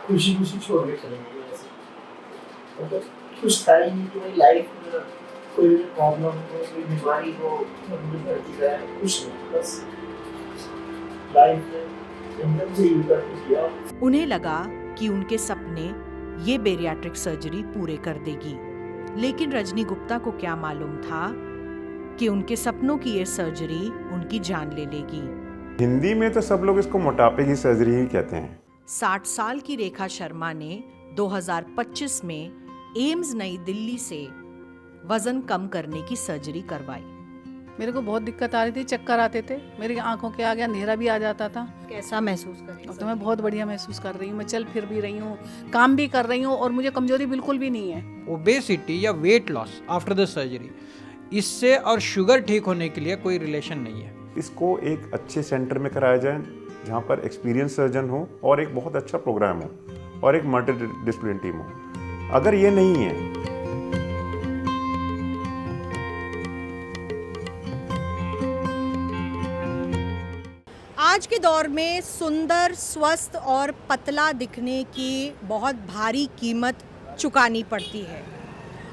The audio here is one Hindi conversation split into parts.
खुशी खुशी छोड़ के चले गए ऐसे। मतलब कुछ था ही नहीं कि भाई लाइफ में कोई भी प्रॉब्लम हो, कोई बीमारी हो, अपनी भर्ती कराए, कुछ नहीं, बस लाइफ में एकदम से यू टर्न किया। उन्हें लगा कि उनके सपने ये बेरियाट्रिक सर्जरी पूरे कर देगी, लेकिन रजनी गुप्ता को क्या मालूम था कि उनके सपनों की ये सर्जरी उनकी जान ले लेगी। हिंदी में तो सब लोग इसको मोटापे की सर्जरी ही कहते हैं। 60 साल की रेखा शर्मा ने 2025 में एम्स नई दिल्ली से वजन कम करने की सर्जरी करवाई। मेरे को बहुत दिक्कत आ रही थी, चक्कर आते थे, मेरी आंखों के आगे अंधेरा भी आ जाता था। कैसा महसूस कर रही अब तो मैं बहुत बढ़िया महसूस कर रही हूँ, मैं चल फिर भी रही हूँ, काम भी कर रही हूँ और मुझे कमजोरी बिल्कुल भी नहीं है। ओबेसिटी या weight loss after the surgery, इससे और शुगर ठीक होने के लिए कोई रिलेशन नहीं है। इसको एक अच्छे सेंटर में कराया जाए जहाँ पर एक्सपीरियंस सर्जन हो और एक बहुत अच्छा प्रोग्राम हो और एक मल्टी डिसिप्लिन टीम हो। अगर ये नहीं है, आज के दौर में सुंदर, स्वस्थ और पतला दिखने की बहुत भारी कीमत चुकानी पड़ती है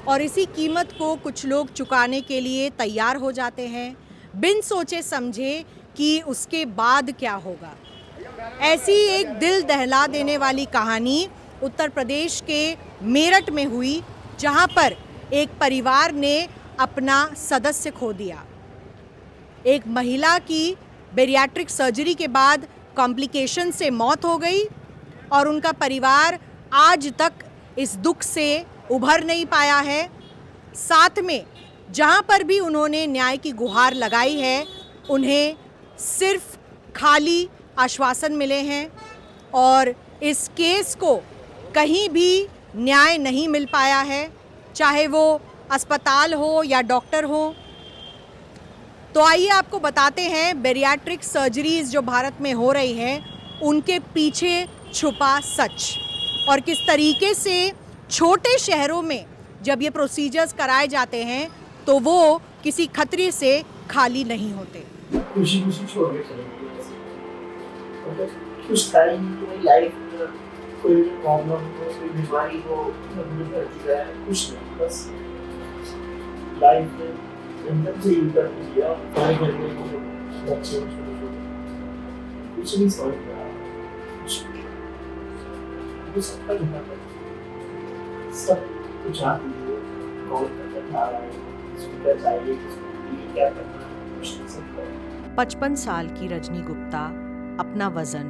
और इसी कीमत को कुछ लोग चुकाने के लिए तैयार हो जाते हैं, बिन सोचे समझे कि उसके बाद क्या होगा। ऐसी एक दिल दहला देने वाली कहानी उत्तर प्रदेश के मेरठ में हुई, जहां पर एक परिवार ने अपना सदस्य खो दिया। एक महिला की बेरियाट्रिक सर्जरी के बाद कॉम्प्लिकेशन से मौत हो गई और उनका परिवार आज तक इस दुख से उभर नहीं पाया है। साथ में जहां पर भी उन्होंने न्याय की गुहार लगाई है, उन्हें सिर्फ खाली आश्वासन मिले हैं और इस केस को कहीं भी न्याय नहीं मिल पाया है, चाहे वो अस्पताल हो या डॉक्टर हो। तो आइए आपको बताते हैं बेरियाट्रिक सर्जरीज जो भारत में हो रही हैं, उनके पीछे छुपा सच और किस तरीके से छोटे शहरों में जब ये प्रोसीजर्स कराए जाते हैं तो वो किसी खतरे से खाली नहीं होते। खुशी खुशी छोड़ के चले गए ऐसे। मतलब कुछ था ही नहीं कि भाई लाइफ में कोई भी प्रॉब्लम हो, कोई बीमारी हो, अपनी भर्ती कराए, कुछ नहीं, बस लाइफ में एकदम से यू टर्न किया। पढ़ाई करने को बच्चे छोटे छोटे कुछ नहीं समझ में आ रहा, कुछ सबका झुका था, सब कुछ आती है, कौन करता आ रहा है, किसको क्या चाहिए, किसको क्या करना है, कुछ नहीं सकता। 55 साल की रजनी गुप्ता अपना वजन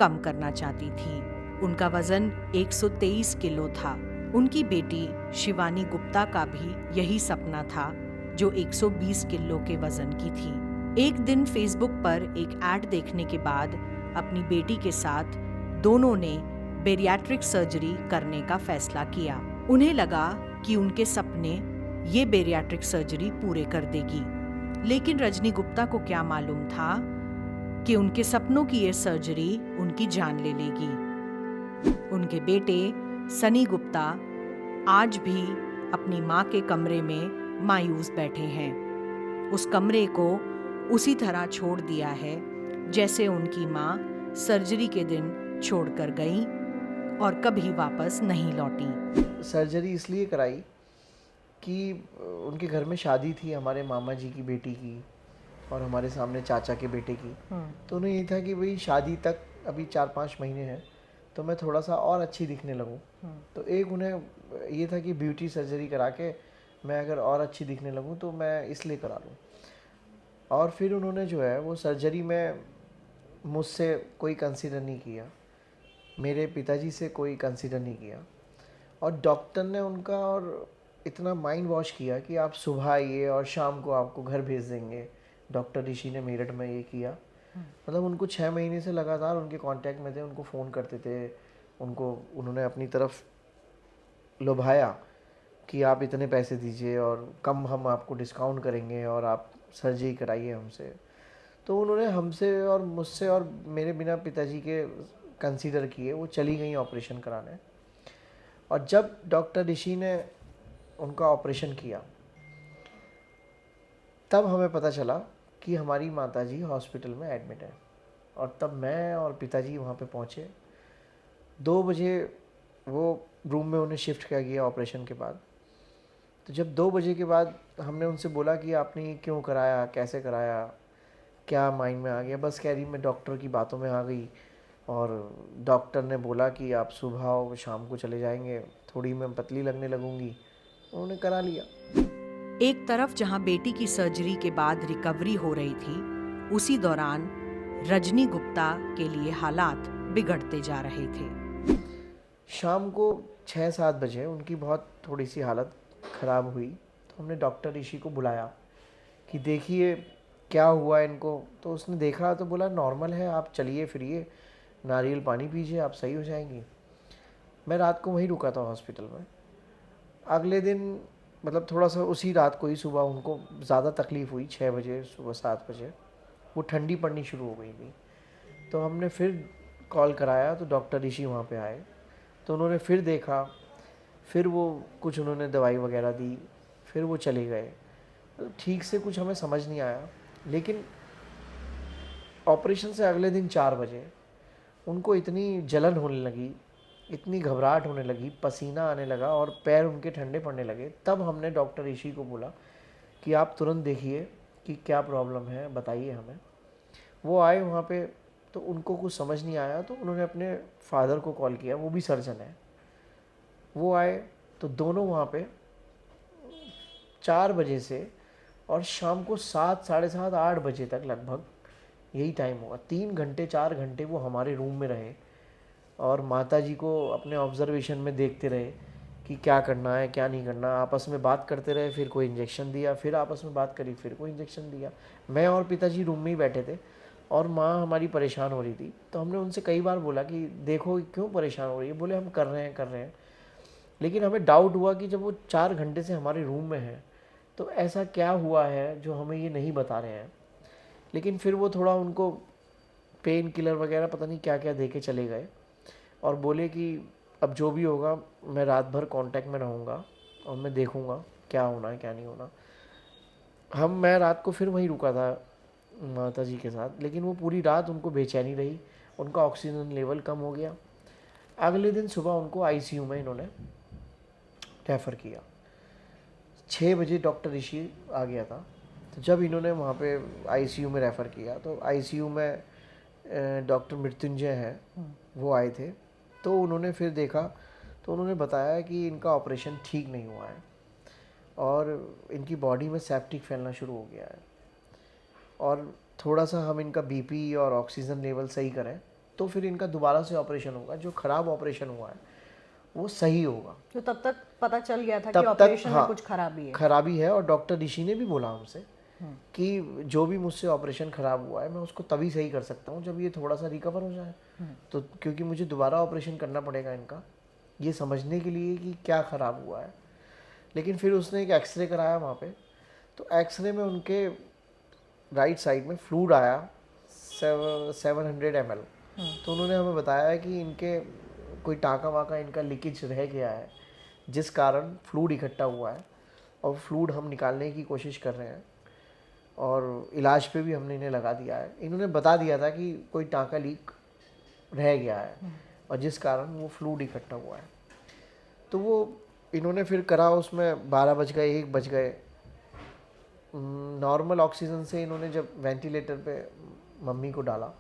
कम करना चाहती थी। उनका वजन 123 किलो था। उनकी बेटी शिवानी गुप्ता का भी यही सपना था, जो 120 किलो के वजन की थी। एक दिन फेसबुक पर एक ऐड देखने के बाद अपनी बेटी के साथ दोनों ने बेरियाट्रिक सर्जरी करने का फैसला किया। उन्हें लगा कि उनके सपने ये बेरियाट्रिक सर्जरी पूरे कर देगी, लेकिन रजनी गुप्ता को क्या मालूम था कि उनके सपनों की ये सर्जरी उनकी जान ले लेगी। उनके बेटे सनी गुप्ता आज भी अपनी माँ के कमरे में मायूस बैठे हैं। उस कमरे को उसी तरह छोड़ दिया है जैसे उनकी माँ सर्जरी के दिन छोड़कर गई और कभी वापस नहीं लौटी। सर्जरी इसलिए कराई कि उनके घर में शादी थी हमारे मामा जी की बेटी की और हमारे सामने चाचा के बेटे की। तो उन्हें ये था कि भाई शादी तक अभी 4-5 महीने हैं, तो मैं थोड़ा सा और अच्छी दिखने लगूं। तो एक उन्हें ये था कि ब्यूटी सर्जरी करा के मैं अगर और अच्छी दिखने लगूं तो मैं इसलिए करा लूं। और फिर उन्होंने जो है वो सर्जरी में मुझसे कोई कंसीडर नहीं किया, मेरे पिताजी से कोई कंसीडर नहीं किया और डॉक्टर ने उनका और इतना माइंड वॉश किया कि आप सुबह आइए और शाम को आपको घर भेज देंगे। डॉक्टर ऋषि ने मेरठ में ये किया। मतलब उनको 6 महीने से लगातार उनके कांटेक्ट में थे, उनको फ़ोन करते थे, उनको उन्होंने अपनी तरफ लुभाया कि आप इतने पैसे दीजिए और कम हम आपको डिस्काउंट करेंगे और आप सर्जरी कराइए हमसे। तो उन्होंने हमसे और मुझसे और मेरे बिना पिताजी के कंसीडर किए, वो चली गई ऑपरेशन कराने। और जब डॉक्टर ऋषि ने उनका ऑपरेशन किया तब हमें पता चला कि हमारी माताजी हॉस्पिटल में एडमिट है। और तब मैं और पिताजी वहाँ पे पहुँचे। 2 बजे वो रूम में उन्हें शिफ्ट किया गया ऑपरेशन के बाद। तो जब 2 बजे के बाद हमने उनसे बोला कि आपने ये क्यों कराया, कैसे कराया, क्या माइंड में आ गया, बस कह रही मैं डॉक्टर की बातों में आ गई और डॉक्टर ने बोला कि आप सुबह और शाम को चले जाएंगे, थोड़ी मैं पतली लगने लगूंगी। उन्होंने करा लिया। एक तरफ जहां बेटी की सर्जरी के बाद रिकवरी हो रही थी, उसी दौरान रजनी गुप्ता के लिए हालात बिगड़ते जा रहे थे। शाम को 6-7 बजे उनकी बहुत थोड़ी सी हालत ख़राब हुई, तो हमने डॉक्टर ऋषि को बुलाया कि देखिए क्या हुआ इनको। तो उसने देखा तो बोला नॉर्मल है, आप चलिए फिरिए, नारियल पानी पीजिए, आप सही हो जाएंगी। मैं रात को वहीं रुका था हॉस्पिटल में। अगले दिन मतलब थोड़ा सा उसी रात को ही सुबह उनको ज़्यादा तकलीफ़ हुई, 6 बजे सुबह 7 बजे वो ठंडी पड़नी शुरू हो गई थी। तो हमने फिर कॉल कराया तो डॉक्टर ऋषि वहाँ पे आए, तो उन्होंने फिर देखा, फिर वो कुछ उन्होंने दवाई वगैरह दी, फिर वो चले गए। तो ठीक से कुछ हमें समझ नहीं आया, लेकिन ऑपरेशन से अगले दिन 4 बजे उनको इतनी जलन होने लगी, इतनी घबराहट होने लगी, पसीना आने लगा और पैर उनके ठंडे पड़ने लगे। तब हमने डॉक्टर ऋषि को बोला कि आप तुरंत देखिए कि क्या प्रॉब्लम है, बताइए हमें। वो आए वहाँ पे, तो उनको कुछ समझ नहीं आया, तो उन्होंने अपने फादर को कॉल किया, वो भी सर्जन है। वो आए तो दोनों वहाँ पे 4 बजे से और शाम को 7, साढ़े 7, 8 बजे तक लगभग यही टाइम हुआ। 3 घंटे 4 घंटे वो हमारे रूम में रहे और माता जी को अपने ऑब्जर्वेशन में देखते रहे कि क्या करना है क्या नहीं करना। आपस में बात करते रहे, फिर कोई इंजेक्शन दिया, फिर आपस में बात करी, फिर कोई इंजेक्शन दिया। मैं और पिताजी रूम में ही बैठे थे और माँ हमारी परेशान हो रही थी। तो हमने उनसे कई बार बोला कि देखो क्यों परेशान हो रही है। बोले हम कर रहे हैं। लेकिन हमें डाउट हुआ कि जब वो 4 घंटे से हमारे रूम में है तो ऐसा क्या हुआ है जो हमें ये नहीं बता रहे हैं। लेकिन फिर वो थोड़ा उनको पेन किलर वगैरह पता नहीं क्या क्या दे के चले गए और बोले कि अब जो भी होगा मैं रात भर कांटेक्ट में रहूँगा और मैं देखूँगा क्या होना है क्या नहीं होना। मैं रात को फिर वहीं रुका था माता जी के साथ, लेकिन वो पूरी रात उनको बेचैनी रही, उनका ऑक्सीजन लेवल कम हो गया। अगले दिन सुबह उनको आईसीयू में इन्होंने रेफ़र किया। 6 बजे डॉक्टर ऋषि आ गया था। तो जब इन्होंने वहाँ पे आईसीयू में रेफ़र किया तो आईसीयू में डॉक्टर मृत्युंजय हैं, वो आए थे। तो उन्होंने फिर देखा तो उन्होंने बताया कि इनका ऑपरेशन ठीक नहीं हुआ है और इनकी बॉडी में सेप्टिक फैलना शुरू हो गया है और थोड़ा सा हम इनका बीपी और ऑक्सीजन लेवल सही करें तो फिर इनका दोबारा से ऑपरेशन होगा। जो ख़राब ऑपरेशन हुआ है वो सही होगा। तो तब तक पता चल गया था तब कि तक ऑपरेशन में हाँ, कुछ खराबी है और डॉक्टर ऋषि ने भी बोला हमसे कि जो भी मुझसे ऑपरेशन ख़राब हुआ है मैं उसको तभी सही कर सकता हूँ जब ये थोड़ा सा रिकवर हो जाए। तो क्योंकि मुझे दोबारा ऑपरेशन करना पड़ेगा इनका, ये समझने के लिए कि क्या ख़राब हुआ है। लेकिन फिर उसने एक एक्सरे कराया वहाँ पे, तो एक्सरे में उनके राइट साइड में फ्लूइड आया 700 ml। तो उन्होंने हमें बताया कि इनके कोई टाँका वाका इनका लीकेज रह गया है जिस कारण फ्लूइड इकट्ठा हुआ है और फ्लूइड हम निकालने की कोशिश कर रहे हैं और इलाज पे भी हमने इन्हें लगा दिया है। इन्होंने बता दिया था कि कोई टाँका लीक रह गया है और जिस कारण वो फ्लूइड इकट्ठा हुआ है। तो वो इन्होंने फिर करा, उसमें 12 बज गए 1 बज गए। नॉर्मल ऑक्सीजन से इन्होंने जब वेंटिलेटर पे मम्मी को डाला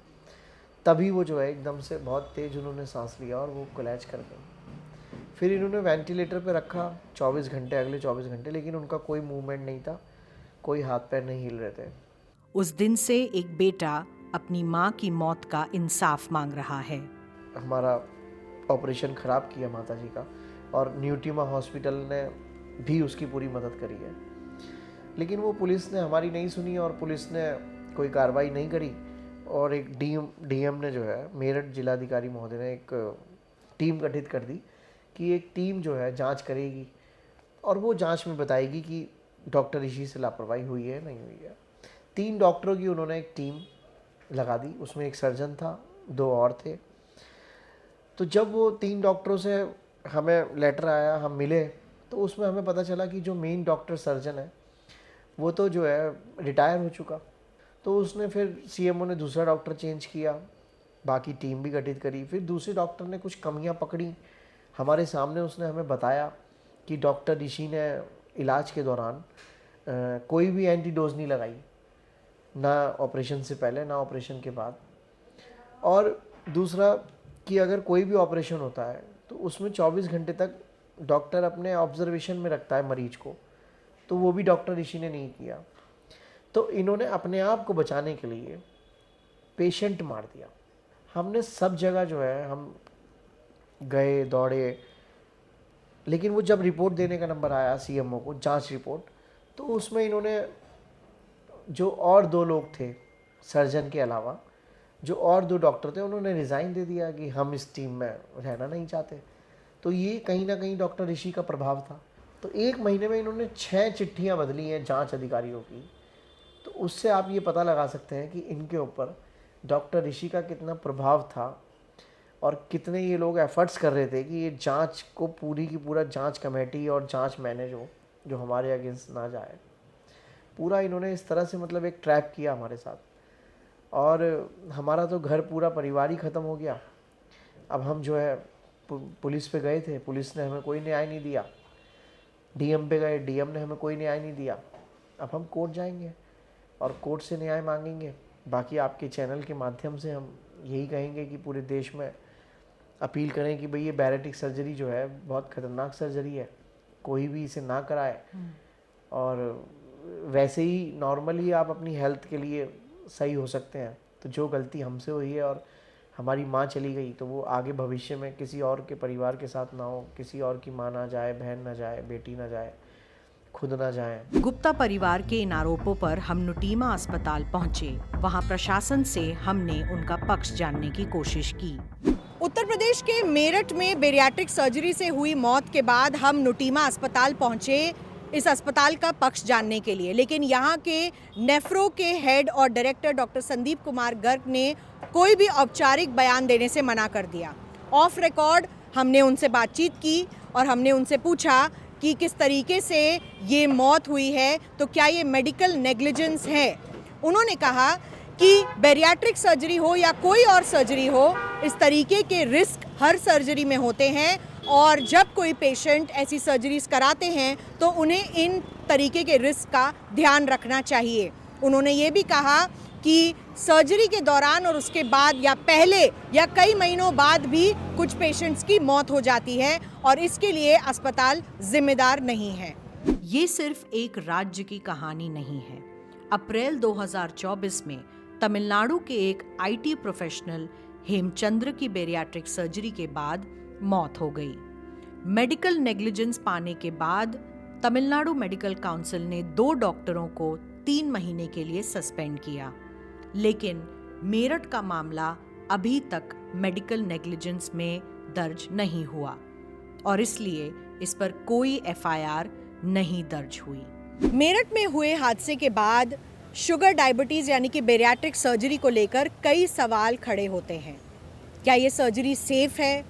तभी वो जो है एकदम से बहुत तेज़ उन्होंने सांस लिया और वो कोलैप्स कर गए। फिर इन्होंने वेंटिलेटर पे रखा 24 घंटे, अगले 24 घंटे, लेकिन उनका कोई मूवमेंट नहीं था, कोई हाथ पैर नहीं हिल रहे थे। उस दिन से एक बेटा अपनी माँ की मौत का इंसाफ मांग रहा है। हमारा ऑपरेशन ख़राब किया माता जी का और न्यूट्रीमा हॉस्पिटल ने भी उसकी पूरी मदद करी है, लेकिन वो पुलिस ने हमारी नहीं सुनी और पुलिस ने कोई कार्रवाई नहीं करी। और एक डीएम ने जो है, मेरठ जिलाधिकारी महोदय ने एक टीम गठित कर दी कि एक टीम जो है जांच करेगी और वो जांच में बताएगी कि डॉक्टर ऋषि से लापरवाही हुई है नहीं हुई है। 3 डॉक्टरों की उन्होंने एक टीम लगा दी, उसमें एक सर्जन था, 2 और थे। तो जब वो 3 डॉक्टरों से हमें लेटर आया, हम मिले, तो उसमें हमें पता चला कि जो मेन डॉक्टर सर्जन है वो तो जो है रिटायर हो चुका। तो उसने फिर सीएमओ ने दूसरा डॉक्टर चेंज किया बाकी टीम भी गठित करी। फिर दूसरे डॉक्टर ने कुछ कमियां पकड़ी हमारे सामने, उसने हमें बताया कि डॉक्टर ऋषि ने इलाज के दौरान कोई भी एंटीडोज नहीं लगाई, ना ऑपरेशन से पहले ना ऑपरेशन के बाद। और दूसरा कि अगर कोई भी ऑपरेशन होता है तो उसमें 24 घंटे तक डॉक्टर अपने ऑब्जर्वेशन में रखता है मरीज को, तो वो भी डॉक्टर ऋषि ने नहीं किया। तो इन्होंने अपने आप को बचाने के लिए पेशेंट मार दिया। हमने सब जगह जो है हम गए दौड़े, लेकिन वो जब रिपोर्ट देने का नंबर आया सीएमओ को, जांच रिपोर्ट, तो उसमें इन्होंने जो और 2 लोग थे सर्जन के अलावा, जो और 2 डॉक्टर थे, उन्होंने रिज़ाइन दे दिया कि हम इस टीम में रहना नहीं चाहते। तो ये कहीं ना कहीं डॉक्टर ऋषि का प्रभाव था। तो 1 महीने में इन्होंने 6 चिट्ठियाँ बदली हैं जांच अधिकारियों की। तो उससे आप ये पता लगा सकते हैं कि इनके ऊपर डॉक्टर ऋषि का कितना प्रभाव था और कितने ये लोग एफर्ट्स कर रहे थे कि ये जांच को पूरी की पूरा जांच कमेटी और जांच मैनेज हो जो हमारे अगेंस्ट ना जाए। पूरा इन्होंने इस तरह से मतलब एक ट्रैप किया हमारे साथ, और हमारा तो घर पूरा परिवार ही ख़त्म हो गया। अब हम जो है पुलिस पे गए थे, पुलिस ने हमें कोई न्याय नहीं दिया। डीएम पे गए, डीएम ने हमें कोई न्याय नहीं दिया। अब हम कोर्ट जाएंगे और कोर्ट से न्याय मांगेंगे। बाकी आपके चैनल के माध्यम से हम यही कहेंगे कि पूरे देश में अपील करें कि भाई ये बैरेटिक सर्जरी जो है बहुत ख़तरनाक सर्जरी है, कोई भी इसे ना कराए। और वैसे ही नॉर्मली आप अपनी हेल्थ के लिए सही हो सकते हैं। तो जो गलती हमसे हुई है और हमारी माँ चली गई, तो वो आगे भविष्य में किसी और के परिवार के साथ ना हो, किसी और की माँ ना जाए, बहन ना जाए, बेटी ना जाए, खुद ना जाए। गुप्ता परिवार के इन आरोपों पर हम नुटीमा अस्पताल पहुंचे। वहां प्रशासन से हमने उनका पक्ष जानने की कोशिश की। उत्तर प्रदेश के मेरठ में बेरियाट्रिक सर्जरी से हुई मौत के बाद हम नुटीमा अस्पताल पहुंचे इस अस्पताल का पक्ष जानने के लिए, लेकिन यहाँ के नेफ्रो के हेड और डायरेक्टर डॉक्टर संदीप कुमार गर्ग ने कोई भी औपचारिक बयान देने से मना कर दिया। ऑफ रिकॉर्ड हमने उनसे बातचीत की और हमने उनसे पूछा कि किस तरीके से ये मौत हुई है, तो क्या ये मेडिकल नेग्लिजेंस है। उन्होंने कहा कि बैरियाट्रिक सर्जरी हो या कोई और सर्जरी हो, इस तरीके के रिस्क हर सर्जरी में होते हैं, और जब कोई पेशेंट ऐसी सर्जरीज कराते हैं तो उन्हें इन तरीके के रिस्क का ध्यान रखना चाहिए। उन्होंने ये भी कहा कि सर्जरी के दौरान और उसके बाद या पहले या कई महीनों बाद भी कुछ पेशेंट्स की मौत हो जाती है और इसके लिए अस्पताल जिम्मेदार नहीं है। ये सिर्फ एक राज्य की कहानी नहीं है। अप्रैल 2024 में तमिलनाडु के एक आईटी प्रोफेशनल हेमचंद्र की बेरियाट्रिक सर्जरी के बाद मौत हो गई। मेडिकल नेग्लिजेंस पाने के बाद तमिलनाडु मेडिकल काउंसिल ने 2 डॉक्टरों को 3 महीने के लिए सस्पेंड किया, लेकिन मेरठ का मामला अभी तक मेडिकल नेग्लिजेंस में दर्ज नहीं हुआ और इसलिए इस पर कोई एफआईआर नहीं दर्ज हुई। मेरठ में हुए हादसे के बाद शुगर डायबिटीज यानी कि बेरियाट्रिक सर्जरी को लेकर कई सवाल खड़े होते हैं। क्या ये सर्जरी सेफ है?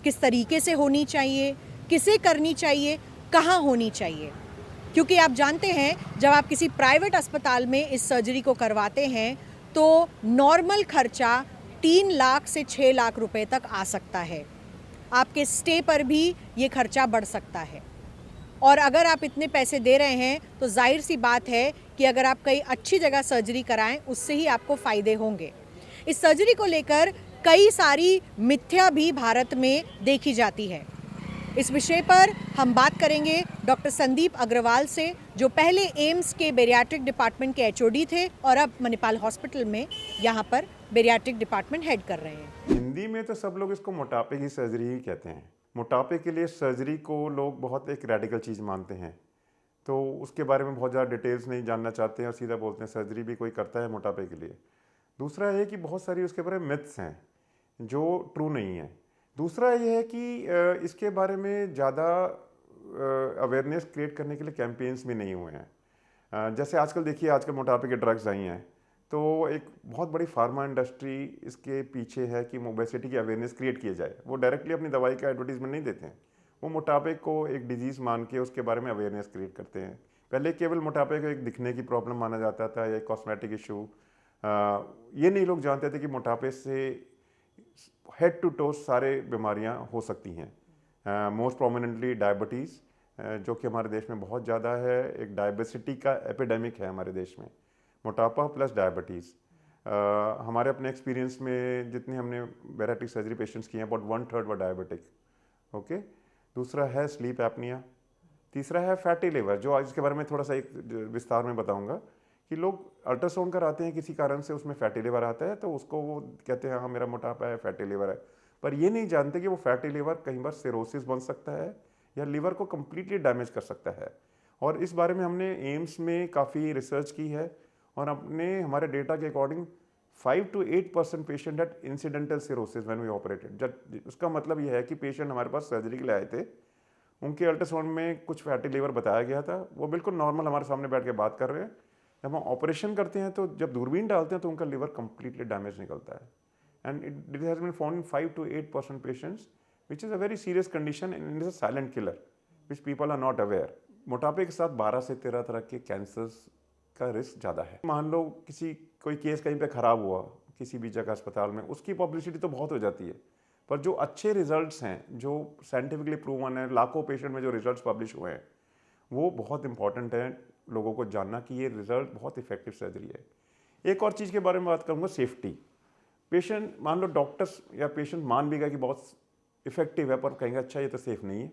किस तरीके से होनी चाहिए? किसे करनी चाहिए? कहाँ होनी चाहिए? क्योंकि आप जानते हैं जब आप किसी प्राइवेट अस्पताल में इस सर्जरी को करवाते हैं तो नॉर्मल खर्चा 3 लाख से 6 लाख रुपए तक आ सकता है। आपके स्टे पर भी ये खर्चा बढ़ सकता है, और अगर आप इतने पैसे दे रहे हैं तो जाहिर सी बात है कि अगर आप कहीं अच्छी जगह सर्जरी कराएं उससे ही आपको फ़ायदे होंगे। इस सर्जरी को लेकर कई सारी मिथ्या भी भारत में देखी जाती है। इस विषय पर हम बात करेंगे डॉक्टर संदीप अग्रवाल से, जो पहले एम्स के बेरियाट्रिक डिपार्टमेंट के एचओडी थे और अब मणिपाल हॉस्पिटल में यहाँ पर बेरियाट्रिक डिपार्टमेंट हेड कर रहे हैं। हिंदी में तो सब लोग इसको मोटापे की सर्जरी ही कहते हैं। मोटापे के लिए सर्जरी को लोग बहुत एक रेडिकल चीज़ मानते हैं, तो उसके बारे में बहुत ज़्यादा डिटेल्स नहीं जानना चाहते हैं और सीधा बोलते हैं सर्जरी भी कोई करता है मोटापे के लिए। दूसरा ये कि बहुत सारी उसके बारे में मिथ्स हैं जो ट्रू नहीं है। दूसरा ये है कि इसके बारे में ज़्यादा अवेयरनेस क्रिएट करने के लिए कैंपेन्स भी नहीं हुए हैं। जैसे आजकल देखिए, आजकल मोटापे के ड्रग्स आई हैं, तो एक बहुत बड़ी फार्मा इंडस्ट्री इसके पीछे है कि ओबेसिटी की अवेयरनेस क्रिएट किया जाए। वो डायरेक्टली अपनी दवाई का एडवर्टीजमेंट नहीं देते हैं, वो मोटापे को एक डिजीज़ मान के उसके बारे में अवेयरनेस क्रिएट करते हैं। पहले केवल मोटापे को एक दिखने की प्रॉब्लम माना जाता था या कॉस्मेटिक इशू। ये नहीं लोग जानते थे कि मोटापे से हेड टू टो सारे बीमारियां हो सकती हैं। मोस्ट प्रोमिनेंटली डायबिटीज़, जो कि हमारे देश में बहुत ज़्यादा है। एक डायबिसिटी का एपिडेमिक है हमारे देश में, मोटापा प्लस डायबिटीज़। हमारे अपने एक्सपीरियंस में जितने हमने बैरिएट्रिक सर्जरी पेशेंट्स किए हैं, अबाउट 1/3 वर डायबिटिक। ओके, दूसरा है स्लीप एपनिया। तीसरा है फैटी लिवर, जो आज इसके बारे में थोड़ा सा एक विस्तार में बताऊंगा कि लोग अल्ट्रासाउंड कराते हैं, किसी कारण से उसमें फैटी लिवर आता है तो उसको वो कहते हैं हाँ मेरा मोटापा है, फैटी लिवर है, पर ये नहीं जानते कि वो फैटी लिवर कई बार सिरोसिस बन सकता है या लिवर को कम्प्लीटली डैमेज कर सकता है। और इस बारे में हमने एम्स में काफ़ी रिसर्च की है और अपने हमारे डेटा के according 5 to 8% patient at incidental cirrhosis when we operated. उसका मतलब ये है कि पेशेंट हमारे पास सर्जरी के लिए आए थे, उनके अल्ट्रासाउंड में कुछ फैटी लिवर बताया गया था, वो बिल्कुल नॉर्मल हमारे सामने बैठ के बात कर रहे हैं। जब हम ऑपरेशन करते हैं तो जब दूरबीन डालते हैं तो उनका लिवर कम्प्लीटली डैमेज निकलता है। And it has been found in 5 to 8% patients, which is a very serious condition and it is a silent killer which people are not aware. मोटापे के साथ 12 से 13 तरह के कैंसर्स का रिस्क ज़्यादा है। मान लो कोई केस कहीं पे ख़राब हुआ किसी भी जगह अस्पताल में, उसकी पब्लिसिटी तो बहुत हो जाती है, पर जो अच्छे रिजल्ट्स हैं, जो साइंटिफिकली प्रूवन है, लाखों पेशेंट में जो रिजल्ट्स पब्लिश हुए हैं, वो बहुत इंपॉर्टेंट है लोगों को जानना कि ये रिजल्ट बहुत इफेक्टिव सर्जरी है। एक और चीज़ के बारे में बात करूँगा, सेफ्टी। पेशेंट, मान लो डॉक्टर्स या पेशेंट मान भी गया कि बहुत इफेक्टिव है, पर कहेंगे अच्छा ये तो सेफ़ नहीं है,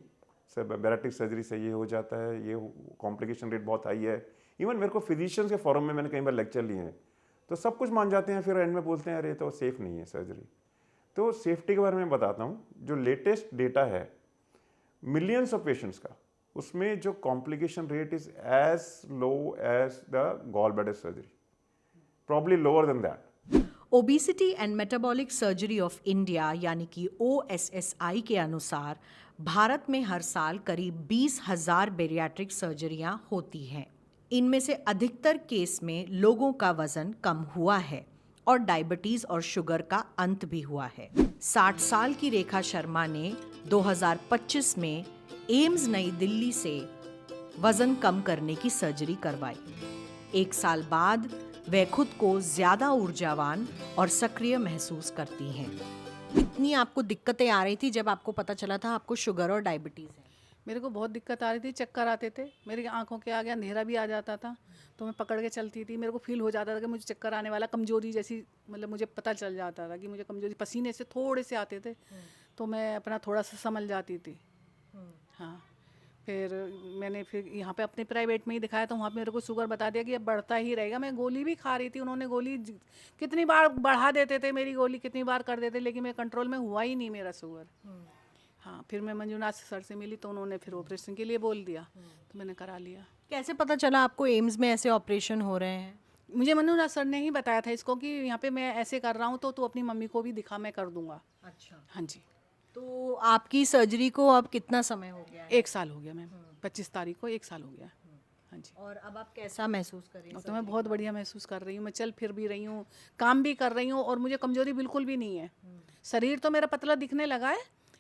सर बैरिएट्रिक सर्जरी से ये हो जाता है, ये कॉम्प्लिकेशन रेट बहुत हाई है। इवन मेरे को फिजिशियंस के फोरम में मैंने कई बार लेक्चर लिए हैं, तो सब कुछ मान जाते हैं, फिर एंड में बोलते हैं अरे तो सेफ़ नहीं है सर्जरी। तो सेफ्टी के बारे में बताता हूँ। जो लेटेस्ट डेटा है मिलियंस ऑफ पेशेंट्स का, उसमें जो complication rate is as low as the gall bladder surgery, probably lower than that. Obesity and metabolic surgery of India यानी कि OSSI के अनुसार भारत में हर साल करीब 20,000 बैरिएट्रिक सर्जरियां होती हैं। इनमें से अधिकतर केस में लोगों का वजन कम हुआ है और डायबिटीज और शुगर का अंत भी हुआ है। 60 साल की रेखा शर्मा ने 2025 में एम्स नई दिल्ली से वजन कम करने की सर्जरी करवाई। 1 साल बाद वे खुद को ज्यादा ऊर्जावान और सक्रिय महसूस करती हैं। इतनी आपको दिक्कतें आ रही थी जब आपको पता चला था आपको शुगर और डायबिटीज है? मेरे को बहुत दिक्कत आ रही थी, चक्कर आते थे, मेरी आंखों के आगे अंधेरा भी आ जाता था, तो मैं पकड़ के चलती थी। मेरे को फील हो जाता था कि मुझे चक्कर आने वाला, कमजोरी जैसी, मतलब मुझे पता चल जाता था कि मुझे कमजोरी, पसीने से थोड़े से आते थे, तो मैं अपना थोड़ा सा संभल जाती थी। हाँ, फिर मैंने यहाँ पे अपने प्राइवेट में ही दिखाया, तो वहाँ पे मेरे को शुगर बता दिया कि अब बढ़ता ही रहेगा। मैं गोली भी खा रही थी, उन्होंने गोली कितनी बार बढ़ा देते थे, मेरी गोली कितनी बार कर देते, लेकिन मेरे कंट्रोल में हुआ ही नहीं मेरा शुगर। हाँ, फिर मैं मंजुनाथ सर से मिली तो उन्होंने फिर ऑपरेशन के लिए बोल दिया, तो मैंने करा लिया। कैसे पता चला आपको एम्स में ऐसे ऑपरेशन हो रहे हैं? मुझे मंजुनाथ सर ने ही बताया था इसको कि यहाँ पे मैं ऐसे कर रहा हूँ, तो तू अपनी मम्मी को भी दिखा, मैं कर दूंगा। अच्छा, हाँ जी। तो आपकी सर्जरी को अब कितना समय हो गया है? 1 साल हो गया मैम, 25 तारीख को 1 साल हो गया। हाँ जी। और अब आप कैसा महसूस कर रही हैं? अब तो मैं बहुत बढ़िया महसूस कर रही हूँ, मैं चल फिर भी रही हूँ, काम भी कर रही हूँ, और मुझे कमजोरी बिल्कुल भी नहीं है। शरीर तो मेरा पतला दिखने लगा है,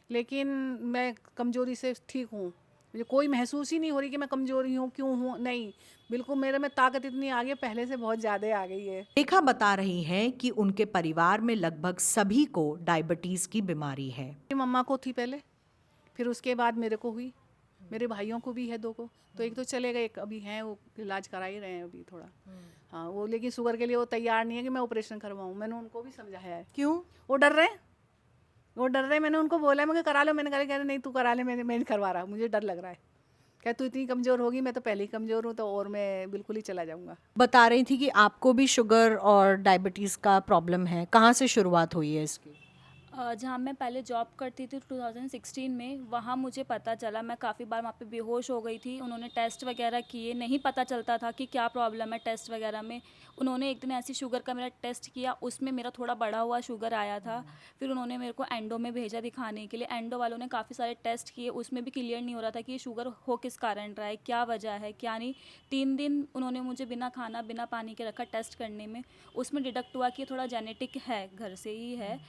लेकिन मैं कमजोरी से ठीक हूँ। मुझे कोई महसूस ही नहीं हो रही कि मैं कमजोरी हूँ, क्यों हूँ, नहीं, बिल्कुल मेरे में ताकत इतनी आ गई, पहले से बहुत ज़्यादा आ गई है। रेखा बता रही हैं कि उनके परिवार में लगभग सभी को डायबिटीज की बीमारी है। मेरी मम्मा को थी पहले, फिर उसके बाद मेरे को हुई, मेरे भाइयों को भी है 2 को, तो एक तो चले गए, एक अभी हैं, वो इलाज करा ही रहे हैं अभी थोड़ा। हाँ, वो लेकिन शुगर के लिए वो तैयार नहीं है कि मैं ऑपरेशन करवाऊँ। मैंने उनको भी समझाया है। क्यों? वो डर रहे, मैंने उनको बोला है, मैं करा लो, मैंने कहा नहीं तू करा ले, मैं नहीं करवा रहा, मुझे डर लग रहा है। क्या तू इतनी कमज़ोर होगी, मैं तो पहले ही कमज़ोर हूँ, तो और मैं बिल्कुल ही चला जाऊँगा। बता रही थी कि आपको भी शुगर और डायबिटीज़ का प्रॉब्लम है, कहाँ से शुरुआत हुई है इसकी? जहाँ मैं पहले जॉब करती थी 2016 में, वहाँ मुझे पता चला, मैं काफ़ी बार वहाँ पे बेहोश हो गई थी। उन्होंने टेस्ट वगैरह किए, नहीं पता चलता था कि क्या प्रॉब्लम है टेस्ट वगैरह में। उन्होंने एक दिन ऐसी शुगर का मेरा टेस्ट किया, उसमें मेरा थोड़ा बढ़ा हुआ शुगर आया था। फिर उन्होंने मेरे को एंडो में भेजा दिखाने के लिए। एंडो वालों ने काफ़ी सारे टेस्ट किए, उसमें भी क्लियर नहीं हो रहा था कि ये शुगर हो किस कारण रहा है, क्या वजह है, क्या नहीं। 3 दिन उन्होंने मुझे बिना खाना बिना पानी के रखा टेस्ट करने में। उसमें डिडक्ट हुआ कि थोड़ा जेनेटिक है, घर से ही है।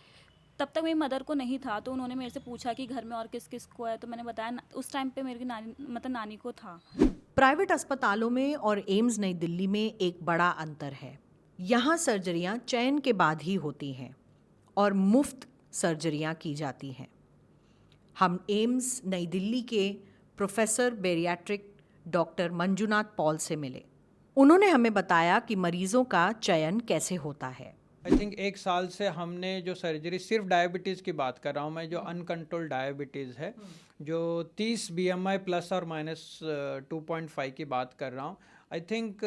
तब तक मेरी मदर को नहीं था, तो उन्होंने मेरे से पूछा कि घर में और किस किस को है, तो मैंने बताया। उस टाइम पे मेरी नानी को था। प्राइवेट अस्पतालों में और एम्स नई दिल्ली में एक बड़ा अंतर है। यहाँ सर्जरियाँ चयन के बाद ही होती हैं और मुफ्त सर्जरियां की जाती हैं। हम एम्स नई दिल्ली के professor bariatric doctor Manjunath Paul से मिले। उन्होंने हमें बताया कि मरीजों का चयन कैसे होता है। आई थिंक 1 साल से हमने जो सर्जरी, सिर्फ डायबिटीज़ की बात कर रहा हूँ मैं, जो अनकंट्रोल्ड डायबिटीज़ है, जो 30 BMI प्लस और माइनस 2.5 की बात कर रहा हूँ। आई थिंक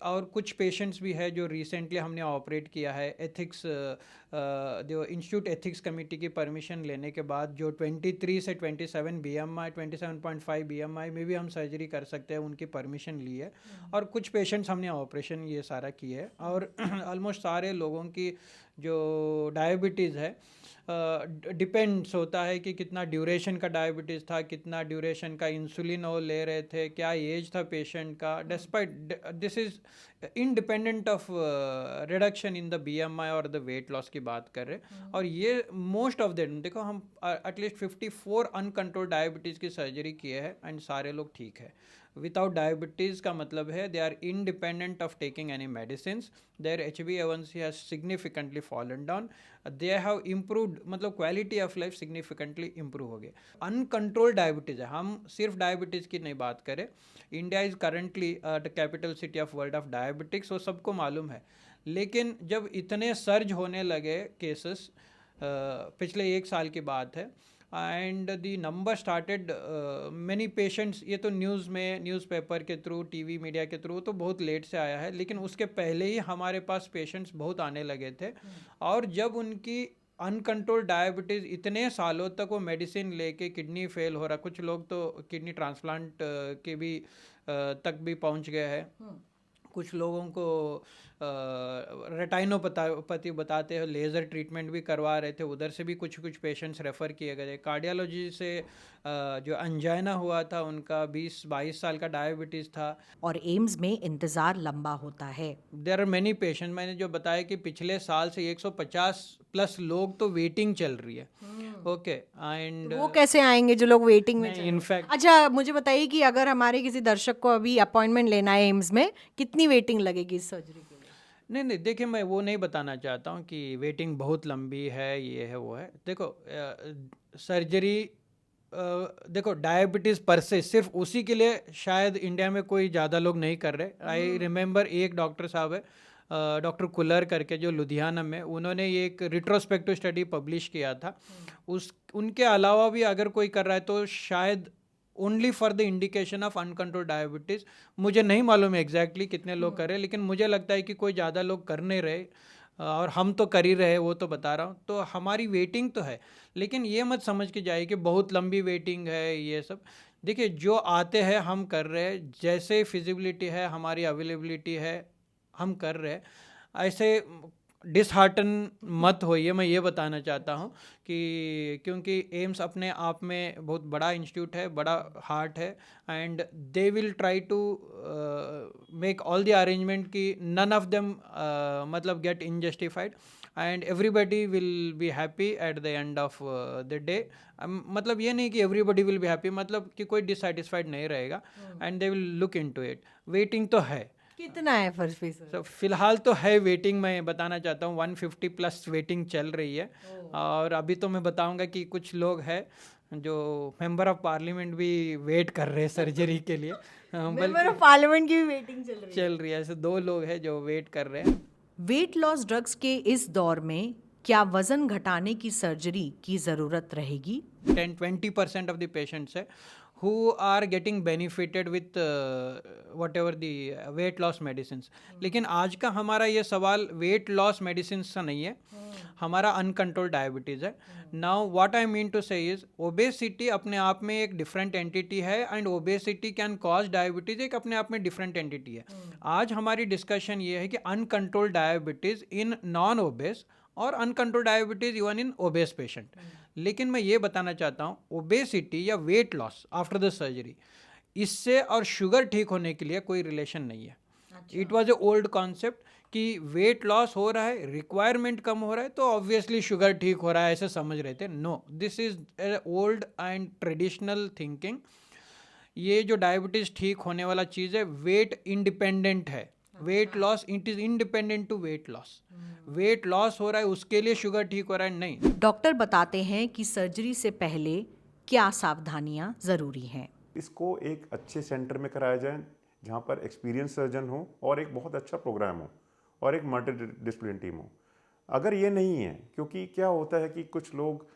और कुछ पेशेंट्स भी है जो रिसेंटली हमने ऑपरेट किया है, एथिक्स जो इंस्टीट्यूट एथिक्स कमेटी की परमिशन लेने के बाद, जो 23 से 27 BMI 27.5 BMI में भी हम सर्जरी कर सकते हैं, उनकी परमिशन ली है। और कुछ पेशेंट्स हमने ऑपरेशन ये सारा किए है। और ऑलमोस्ट सारे लोगों की जो डायबिटीज़ है डिपेंड्स होता है कि कितना ड्यूरेशन का डायबिटीज़ था, कितना ड्यूरेशन का इंसुलिन वो ले रहे थे, क्या एज था पेशेंट का। Despite this is independent of reduction in the BMI और द वेट लॉस की बात कर रहे हैं। और ये मोस्ट ऑफ देम, देखो हम एटलीस्ट 54 अनकंट्रोल डायबिटीज़ की सर्जरी किए हैं एंड सारे लोग ठीक है। विदाउट डायबिटीज़ का मतलब है they are independent of taking any medicine, there HbA1c has significantly fallen down, they have improved, मतलब quality of life significantly improve हो गए। अनकंट्रोल डायबिटीज़ है, हम सिर्फ डायबिटीज़ की नहीं बात करें। India is currently the capital city of world of diabetics, वो सबको मालूम है। लेकिन जब इतने सर्ज होने लगे केसेस, पिछले 1 साल की बात है, and the number started many patients, ये तो न्यूज़ में, न्यूज़पेपर के थ्रू, टीवी मीडिया के थ्रू तो बहुत लेट से आया है, लेकिन उसके पहले ही हमारे पास पेशेंट्स बहुत आने लगे थे। और जब उनकी अनकंट्रोल डायबिटीज़ इतने सालों तक वो मेडिसिन लेके किडनी फेल हो रहा, कुछ लोग तो किडनी ट्रांसप्लांट के भी तक भी पहुंच गए हैं। कुछ लोगों को रेटाइनोपैथी बताते हैं, लेज़र ट्रीटमेंट भी करवा रहे थे, उधर से भी कुछ पेशेंट्स रेफ़र किए गए। कार्डियोलॉजी से जो अंजाइना हुआ था, उनका 20-22 साल का डायबिटीज़ था। और एम्स में इंतज़ार लंबा होता है। देयर आर मेनी पेशेंट, मैंने जो बताया कि पिछले साल से 150 प्लस लोग तो वेटिंग चल रही है। ओके, एंड वो कैसे आएंगे जो लोग वेटिंग में चल? इनफैक्ट अच्छा, मुझे बताइए कि अगर हमारे किसी दर्शक को अभी अपॉइंटमेंट लेना है एम्स में, कितनी वेटिंग लगेगी इस सर्जरी के लिए? नहीं, देखिए मैं वो नहीं बताना चाहता हूँ कि वेटिंग बहुत लंबी है, ये है वो है। देखो सर्जरी, देखो डायबिटीज़ पर से सिर्फ उसी के लिए शायद इंडिया में कोई ज़्यादा लोग नहीं कर रहे। आई रिमेंबर एक डॉक्टर साहब है, डॉक्टर कुलर करके, जो लुधियाना में, उन्होंने ये एक रिट्रोस्पेक्टिव स्टडी पब्लिश किया था। उनके अलावा भी अगर कोई कर रहा है तो शायद only for the indication of uncontrol diabetes. मुझे नहीं मालूम है एग्जैक्टली कितने लोग कर रहे हैं, लेकिन मुझे लगता है कि कोई ज़्यादा लोग कर नहीं रहे, और हम तो कर ही रहे, वो तो बता रहा हूँ। तो हमारी वेटिंग तो है, लेकिन ये मत समझ के जाइए कि बहुत लंबी वेटिंग है ये सब। देखिए जो आते हैं हम कर रहे हैं, जैसे फिजिबिलिटी है, हमारी अवेलेबिलिटी है, हम कर रहे हैं। ऐसे डिसहार्टन मत होइए, मैं ये बताना चाहता हूँ कि क्योंकि एम्स अपने आप में बहुत बड़ा इंस्टीट्यूट है, बड़ा हार्ट है, and they will try to make all the arrangement कि नन ऑफ देम मतलब get unjustified, and everybody will be happy at the end of the day. मतलब ये नहीं कि एवरीबडी विल बी हैप्पी, मतलब कि कोई डिससेटिस्फाइड नहीं रहेगा, and they will look into it. Waiting तो है। कितना है फर्स्ट फीस? तो फिलहाल तो है वेटिंग, मैं बताना चाहता हूँ 150 प्लस वेटिंग चल रही है। और अभी तो मैं बताऊंगा कि कुछ लोग हैं जो मेंबर ऑफ पार्लियामेंट भी वेट कर रहे हैं सर्जरी के लिए। मेंबर ऑफ पार्लियामेंट की भी वेटिंग चल रही है। ऐसे 2 लोग हैं जो वेट कर रहे हैं। वेट लॉस ड्रग्स के इस दौर में क्या वजन घटाने की सर्जरी की ज़रूरत रहेगी? 10-20% ऑफ द पेशेंट्स है who are getting benefited with whatever the weight loss medicines। लेकिन आज का हमारा ये सवाल वेट लॉस मेडिसिन का नहीं है, हमारा अनकंट्रोल डायबिटीज़ है। Now what I mean to say is, obesity अपने आप में एक डिफरेंट एंटिटी है, and obesity can cause diabetes एक अपने आप में डिफरेंट एंटिटी है। आज हमारी डिस्कशन ये है कि uncontrolled diabetes in non obese और uncontrolled diabetes even in obese patient. लेकिन मैं ये बताना चाहता हूँ, ओबेसिटी या weight loss after the surgery, इससे और शुगर ठीक होने के लिए कोई रिलेशन नहीं है। It was a old concept कि वेट लॉस हो रहा है, रिक्वायरमेंट कम हो रहा है, तो ऑब्वियसली शुगर ठीक हो रहा है, ऐसे समझ रहे थे। No, this is a old and traditional thinking. ये जो डायबिटीज़ ठीक होने वाला चीज़ है, वेट इंडिपेंडेंट है। Weight loss it is independent to weight loss. Weight loss हो रहा है उसके लिए शुगर ठीक हो रहा है, नहीं। डॉक्टर बताते हैं कि सर्जरी से पहले क्या सावधानियां जरूरी हैं। इसको एक अच्छे सेंटर में कराया जाए जहाँ पर एक्सपीरियंस सर्जन हो और एक बहुत अच्छा प्रोग्राम हो और एक मल्टी डिसिप्लिन टीम हो। अगर ये नहीं है, क्योंकि क्या होता है कि कुछ लोग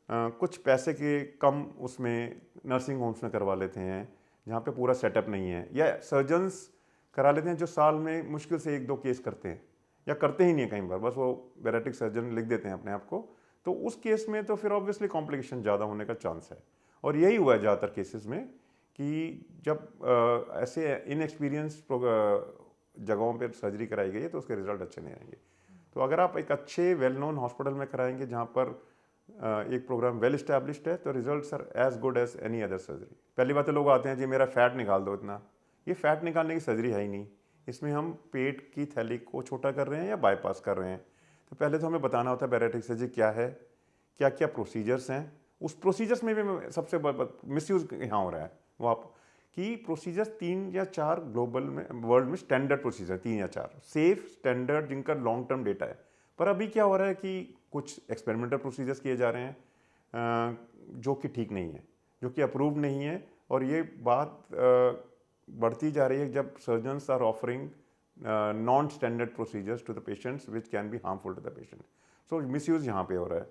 कुछ पैसे के कम उसमें नर्सिंग होम्स में करवा लेते हैं जहाँ पे पूरा सेटअप नहीं है, या सर्जन्स करा लेते हैं जो साल में मुश्किल से 1-2 केस करते हैं या करते ही नहीं है कई बार, बस वो बैरेटिक सर्जन लिख देते हैं अपने आप को। तो उस केस में तो फिर ऑब्वियसली कॉम्प्लिकेशन ज़्यादा होने का चांस है। और यही हुआ है ज़्यादातर केसेस में कि जब ऐसे इनएक्सपीरियंस जगहों पर सर्जरी कराई गई है तो उसके रिजल्ट अच्छे नहीं आएंगे। तो अगर आप एक अच्छे वेल नोन हॉस्पिटल में कराएंगे जहाँ पर एक प्रोग्राम वेल इस्टेब्लिश्ड है, तो results are as good as any other surgery. पहली बात तो लोग आते हैं जी मेरा फैट निकाल दो इतना, ये फैट निकालने की सर्जरी है ही नहीं। इसमें हम पेट की थैली को छोटा कर रहे हैं या बाईपास कर रहे हैं। तो पहले तो हमें बताना होता है बैरेटिक सर्जरी क्या है, क्या क्या प्रोसीजर्स हैं। उस प्रोसीजर्स में भी सबसे मिसयूज यहाँ हो रहा है वो आप कि प्रोसीजर्स 3 या 4 ग्लोबल में वर्ल्ड में स्टैंडर्ड प्रोसीजर 3 या 4 सेफ स्टैंडर्ड जिनका लॉन्ग टर्म डेटा है। पर अभी क्या हो रहा है कि कुछ एक्सपेरिमेंटल प्रोसीजर्स किए जा रहे हैं जो कि ठीक नहीं है, जो कि अप्रूव नहीं है। और ये बात बढ़ती जा रही है जब surgeons are offering non standard procedures to the patients which can be harmful to the patient. So misuse यहाँ पे हो रहा है।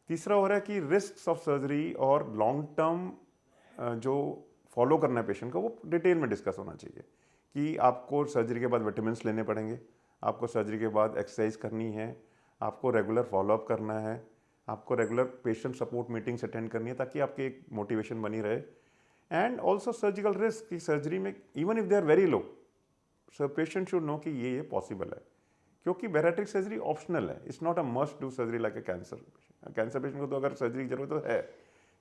तीसरा हो रहा है कि रिस्क ऑफ सर्जरी और लॉन्ग टर्म जो फॉलो करना है पेशेंट को वो डिटेल में डिस्कस होना चाहिए कि आपको सर्जरी के बाद विटामिन लेने पड़ेंगे, आपको सर्जरी के बाद एक्सरसाइज करनी है, आपको रेगुलर फॉलोअप करना है, आपको regular patient support meetings attend करनी है ताकि आपकी एक मोटिवेशन बनी रहे। एंड ऑल्सो सर्जिकल रिस्क की सर्जरी में even if they are very low, so patient should know कि ये पॉसिबल है, क्योंकि बैरेट्रिक सर्जरी ऑप्शनल है। It's not a must do surgery like a cancer patient को तो अगर सर्जरी की जरूरत तो है।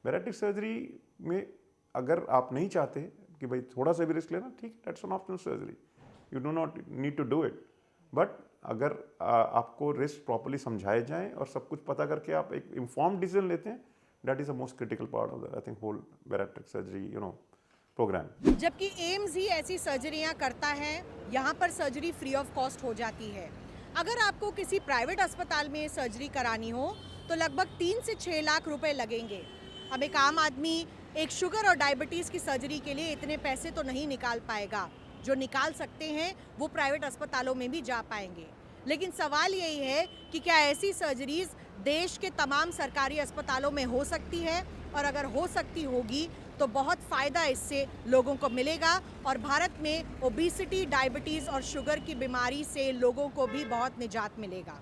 बैरेट्रिक सर्जरी में अगर आप नहीं चाहते कि भाई थोड़ा सा भी रिस्क लेना, ठीक है, that's an optional surgery, you do not need to do it. But अगर आपको रिस्क प्रॉपर्ली समझाए जाएं और सब कुछ पता करके आप एक इन्फॉर्म्ड डिसीजन लेते हैं, that is the most critical part of the I think whole bariatric surgery programme. जबकि एम्स ही ऐसी सर्जरियां करता है, यहाँ पर सर्जरी फ्री ऑफ कॉस्ट हो जाती है। अगर आपको किसी प्राइवेट अस्पताल में सर्जरी करानी हो तो लगभग 3 से 6 लाख रुपए लगेंगे। अब एक आम आदमी एक शुगर और डायबिटीज़ की सर्जरी के लिए इतने पैसे तो नहीं निकाल पाएगा। जो निकाल सकते हैं वो प्राइवेट अस्पतालों में भी जा पाएंगे। लेकिन सवाल यही है कि क्या ऐसी सर्जरीज देश के तमाम सरकारी अस्पतालों में हो सकती है, और अगर हो सकती होगी तो बहुत फ़ायदा इससे लोगों को मिलेगा और भारत में ओबेसिटी, डायबिटीज़ और शुगर की बीमारी से लोगों को भी बहुत निजात मिलेगा।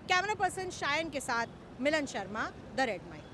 कैमरा पर्सन शायन के साथ मिलन शर्मा, द रेड माइक।